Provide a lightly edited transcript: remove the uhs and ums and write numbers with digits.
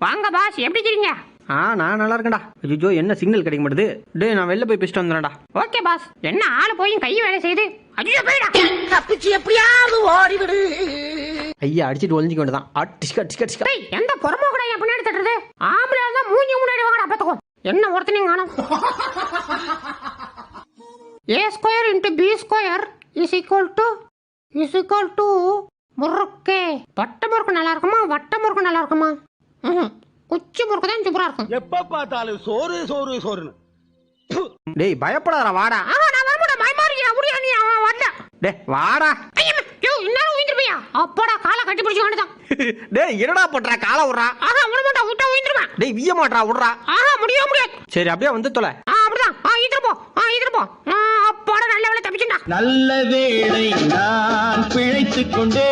வாங்க பாஸ், எப்படி இருக்கீங்க? நான் நல்லா இருக்கேன்டா. ஐயோ என்ன சிக்னல் கிடைக்க மாட்டேது. டேய் நான் வெளில போய் பேசிட்டு வந்துடுறேன்டா. Okay pass. என்ன ஆளு போய் கை வேலை செய்யுது. ஐயோ போய்டா. தப்பிச்சு எப்படியாவது ஓடிவிடு. ஐயா அடிச்சிட்டு ஒளிஞ்சிக்க வேண்டியதான். டிஸ்கா டிஸ்கா டிஸ்கா. டேய் எந்த பொறமோ கூட என் பின்னாடி தட்டுறது? ஆம்பளை தான் மூஞ்சி முன்னாடி வாங்கடா பாத்துக்கோ. என்ன ஒருத்தனையும் காணோம். a square into b square is equal to முறுக்கு. வட்ட முறுக்கு நல்லா இருக்குமா வட்ட முறுக்கு நல்லா இருக்குமா? குச்சி முறுக்கு தான் சூப்பரா இருக்கும். எப்ப பார்த்தாலும் சோறு சோறு சோறுன்னு. டேய் பயப்படாதடா வாடா. நான் வரமாட்டேன். பயமா இருக்கு. அப்படியே நீ வரல. டேய் வாடா. ஐயா இன்னும் உயிர்ந்துருப்பியா? அப்படா காலை கட்டி பிடிச்சி வேண்டியதான். டேய் என்னடா பண்ற காலை விடுறா. விடமாட்டா விட்டா உயிர்ந்துருவேன். டேய் விய மாட்டா விடுறா. முடியாது. சரி அப்படியே வந்து தொலை. அப்படிதான். இதுப்போ அப்பாடா நல்ல வேலை தப்பிச்சுடா. நல்ல வேளை நான் பிழைத்துக் கொண்டே